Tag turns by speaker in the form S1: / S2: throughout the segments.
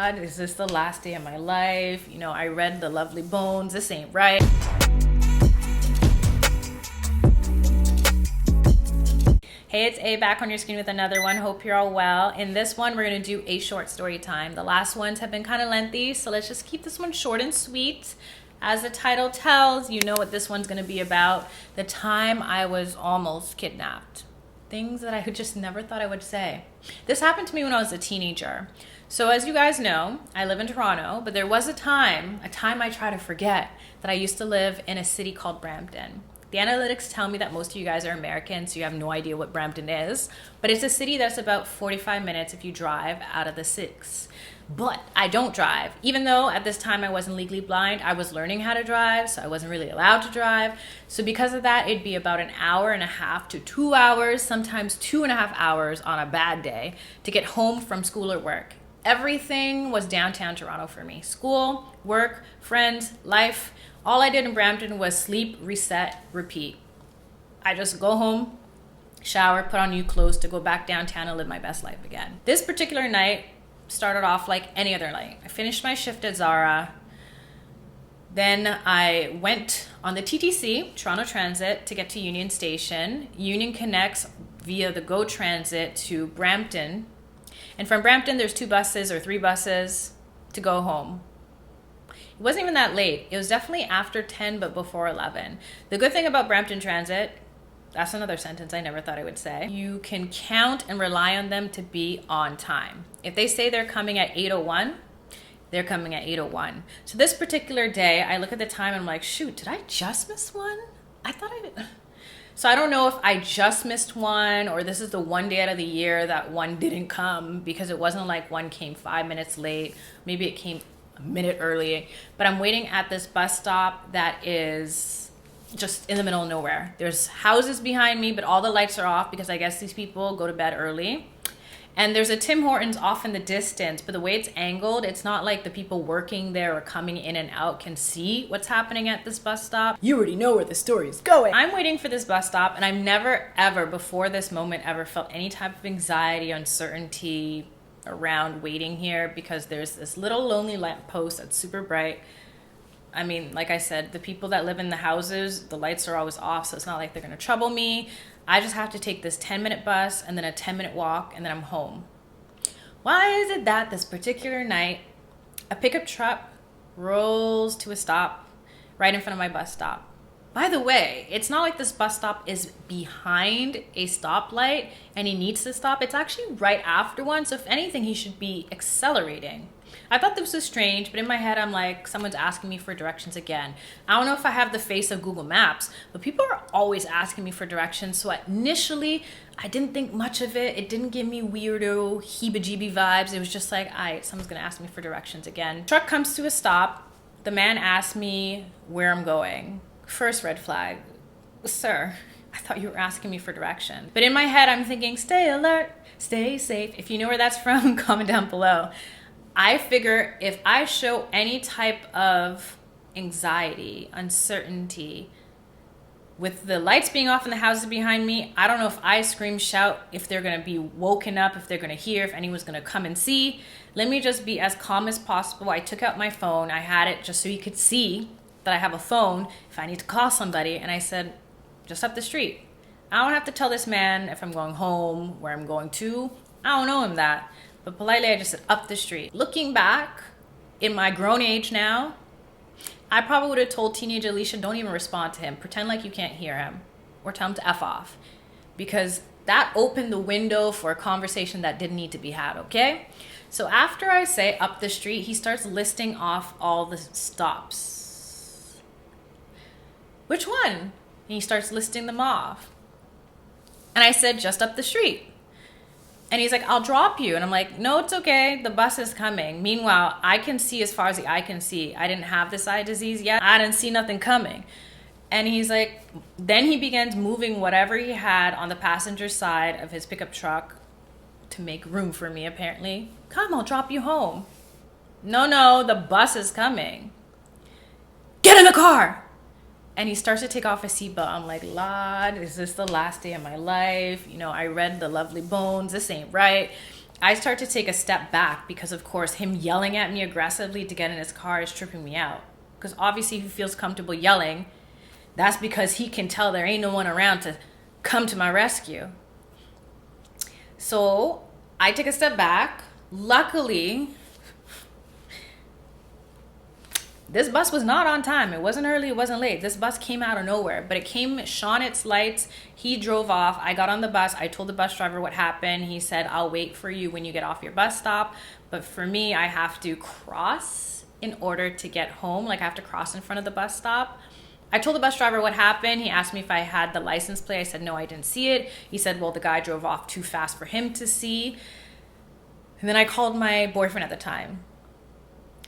S1: Lord, is this the last day of my life? You know, I read the lovely bones. This ain't right. Hey, it's A back on your screen with another one. Hope you're all well. In this one, we're gonna do a short story time. The last ones have been kind of lengthy, so let's just keep this one short and sweet. As the title tells, you know what this one's gonna be about. The time I was almost kidnapped. Things that I just never thought I would say. This happened to me when I was a teenager. So as you guys know, I live in Toronto, but there was a time I try to forget, that I used to live in a city called Brampton. The analytics tell me that most of you guys are American, so you have no idea what Brampton is. But it's a city that's about 45 minutes if you drive out of the 6. But I don't drive. Even though at this time I wasn't legally blind, I was learning how to drive, so I wasn't really allowed to drive. So because of that, it'd be about an hour and a half to 2 hours, sometimes 2.5 hours on a bad day to get home from school or work. Everything was downtown Toronto for me. School, work, friends, life. All I did in Brampton was sleep, reset, repeat. I just go home, shower, put on new clothes to go back downtown and live my best life again. This particular night started off like any other night. I finished my shift at ZARA. Then I went on the TTC, Toronto Transit, to get to Union Station. Union connects via the GO Transit to Brampton. And from Brampton, there's 2 buses or 3 buses to go home. It wasn't even that late. It was definitely after 10, but before 11. The good thing about Brampton Transit, that's another sentence I never thought I would say, you can count and rely on them to be on time. If they say they're coming at 8:01, they're coming at 8:01. So this particular day, I look at the time and I'm like, shoot, did I just miss one? So I don't know if I just missed one or this is the one day out of the year that one didn't come, because it wasn't like one came 5 minutes late. Maybe it came a minute early, but I'm waiting at this bus stop that is just in the middle of nowhere. There's houses behind me, but all the lights are off because I guess these people go to bed early. And there's a Tim Hortons off in the distance, but the way it's angled, it's not like the people working there or coming in and out can see what's happening at this bus stop. You already know where the story is going. I'm waiting for this bus stop, and I've never ever before this moment ever felt any type of anxiety, uncertainty around waiting here, because there's this little lonely lamp post that's super bright. I mean, like I said, the people that live in the houses, the lights are always off, so it's not like they're gonna trouble me. I just have to take this 10-minute bus and then a 10-minute walk, and then I'm home. Why is it that this particular night, a pickup truck rolls to a stop right in front of my bus stop? By the way, it's not like this bus stop is behind a stoplight and he needs to stop. It's actually right after one. So if anything, he should be accelerating. I thought this was strange, but in my head, I'm like, someone's asking me for directions again. I don't know if I have the face of Google Maps, but people are always asking me for directions. So initially, I didn't think much of it. It didn't give me weirdo, heebie-jeebie vibes. It was just like, all right, someone's gonna ask me for directions again. Truck comes to a stop. The man asks me where I'm going. First red flag. Sir, I thought you were asking me for direction. But in my head, I'm thinking, stay alert, stay safe. If you know where that's from, comment down below. I figure if I show any type of anxiety, uncertainty, with the lights being off in the houses behind me, I don't know if I scream, shout, if they're gonna be woken up, if they're gonna hear, if anyone's gonna come and see. Let me just be as calm as possible. I took out my phone. I had it just so you could see that I have a phone if I need to call somebody. And I said, just up the street. I don't have to tell this man if I'm going home, where I'm going to. I don't know him that. But politely, I just said, up the street. Looking back, in my grown age now, I probably would have told teenage Alicia, don't even respond to him. Pretend like you can't hear him. Or tell him to F off. Because that opened the window for a conversation that didn't need to be had, okay? So after I say up the street, he starts listing off all the stops. Which one? And he starts listing them off. And I said, just up the street. And he's like, I'll drop you. And I'm like, no, it's okay. The bus is coming. Meanwhile, I can see as far as the eye can see. I didn't have this eye disease yet. I didn't see nothing coming. And he's like, then he begins moving whatever he had on the passenger side of his pickup truck to make room for me, apparently. Come, I'll drop you home. No, the bus is coming. Get in the car. And he starts to take off his seatbelt. I'm like, Lord, is this the last day of my life? You know, I read the lovely bones. This ain't right. I start to take a step back because, of course, him yelling at me aggressively to get in his car is tripping me out. Because obviously, if he feels comfortable yelling, that's because he can tell there ain't no one around to come to my rescue. So I take a step back. Luckily, this bus was not on time. It wasn't early, it wasn't late. This bus came out of nowhere, but it came, shone its lights. He drove off. I got on the bus. I told the bus driver what happened. He said, I'll wait for you when you get off your bus stop. But for me, I have to cross in order to get home. Like, I have to cross in front of the bus stop. I told the bus driver what happened. He asked me if I had the license plate. I said, no, I didn't see it. He said, well, the guy drove off too fast for him to see. And then I called my boyfriend at the time.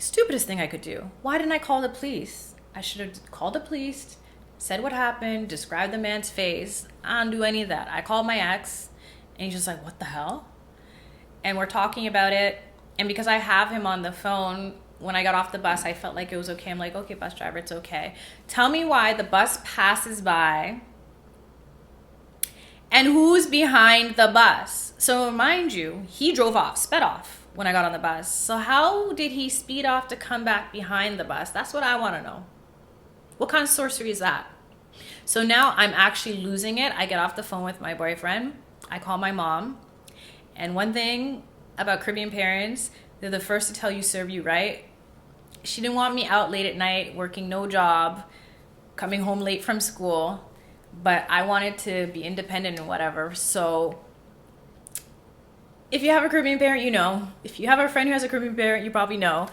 S1: Stupidest thing I could do. Why didn't I call the police? I should have called the police, said what happened, described the man's face. I don't do any of that. I called my ex, and he's just like, what the hell? And we're talking about it. And because I have him on the phone, when I got off the bus, I felt like it was okay. I'm like, okay, bus driver, it's okay. Tell me why the bus passes by and who's behind the bus. So mind you, he drove off, sped off when I got on the bus. So how did he speed off to come back behind the bus? That's what I want to know. What kind of sorcery is that? So now I'm actually losing it. I get off the phone with my boyfriend. I call my mom. And one thing about Caribbean parents, they're the first to tell you, serve you right. She didn't want me out late at night, working no job, coming home late from school, but I wanted to be independent and whatever. So if you have a Caribbean parent, you know. If you have a friend who has a Caribbean parent, you probably know.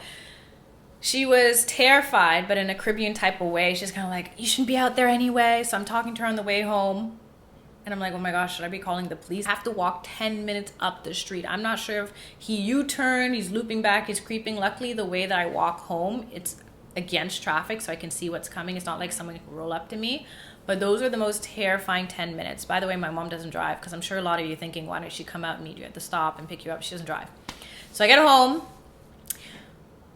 S1: She was terrified, but in a Caribbean type of way. She's kind of like, you shouldn't be out there anyway. So I'm talking to her on the way home. And I'm like, oh my gosh, should I be calling the police? I have to walk 10 minutes up the street. I'm not sure if he U-turned, he's looping back, he's creeping. Luckily, the way that I walk home, it's against traffic, so I can see what's coming. It's not like someone can roll up to me. But those are the most terrifying 10 minutes. By the way, my mom doesn't drive, because I'm sure a lot of you are thinking, why don't she come out and meet you at the stop and pick you up? She doesn't drive. So I get home,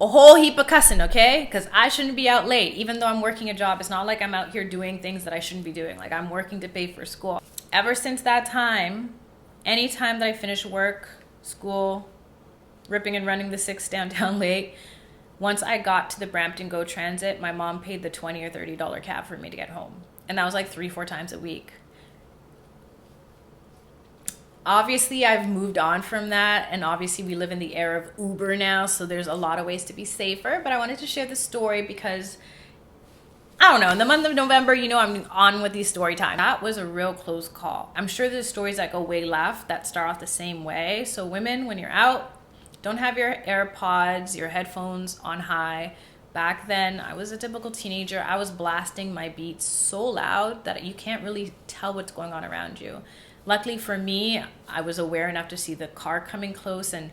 S1: a whole heap of cussing, okay? Because I shouldn't be out late. Even though I'm working a job, it's not like I'm out here doing things that I shouldn't be doing. Like, I'm working to pay for school. Ever since that time, anytime that I finish work, school, ripping and running the 6 downtown late, once I got to the Brampton GO Transit, my mom paid the $20 or $30 cab for me to get home. And that was like 3-4 times a week. Obviously, I've moved on from that. And obviously, we live in the era of Uber now. So there's a lot of ways to be safer. But I wanted to share this story because, I don't know, in the month of November, you know, I'm on with these story time. That was a real close call. I'm sure there's stories that go way left that start off the same way. So women, when you're out, don't have your AirPods, your headphones on high. Back then, I was a typical teenager. I was blasting my beats so loud that you can't really tell what's going on around you. Luckily for me, I was aware enough to see the car coming close, and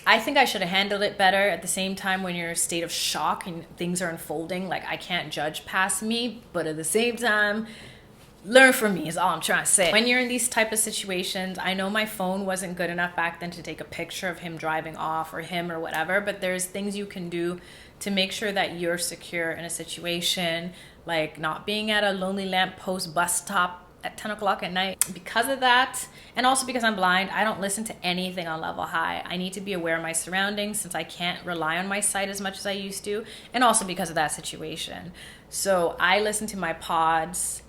S1: I think I should have handled it better. At the same time, when you're in a state of shock and things are unfolding, like, I can't judge past me, but at the same time, learn from me is all I'm trying to say. When you're in these type of situations, I know my phone wasn't good enough back then to take a picture of him driving off or him or whatever, but there's things you can do to make sure that you're secure in a situation, like not being at a lonely lamppost bus stop at 10 o'clock at night. Because of that, and also because I'm blind, I don't listen to anything on level high. I need to be aware of my surroundings since I can't rely on my sight as much as I used to, and also because of that situation. So I listen to my pods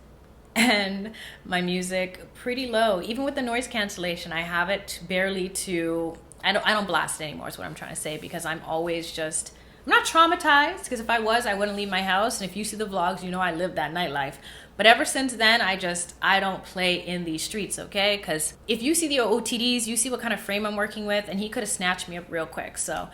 S1: and my music pretty low. Even with the noise cancellation, I have it barely to, I don't blast it anymore is what I'm trying to say, because I'm always just, I'm not traumatized, because if I was, I wouldn't leave my house. And if you see the vlogs, you know I live that nightlife. But ever since then, I don't play in these streets, okay? Because if you see the OOTDs, you see what kind of frame I'm working with, and he could have snatched me up real quick. So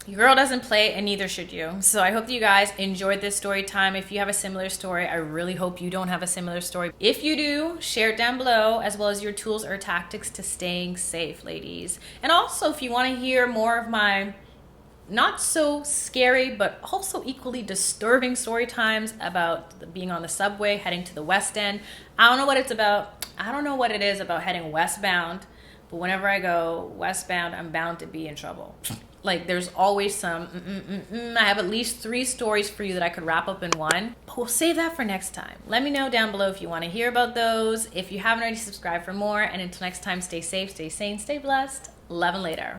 S1: your girl doesn't play, and neither should you. So I hope that you guys enjoyed this story time. If you have a similar story, I really hope you don't have a similar story. If you do, share it down below, as well as your tools or tactics to staying safe, ladies. And also, if you want to hear more of my not so scary, but also equally disturbing story times about being on the subway, heading to the West End. I don't know what it's about. I don't know what it is about heading westbound, but whenever I go westbound, I'm bound to be in trouble. Like there's always some, I have at least 3 stories for you that I could wrap up in one, but we'll save that for next time. Let me know down below if you want to hear about those. If you haven't already, subscribe for more. And until next time, stay safe, stay sane, stay blessed. Love and later.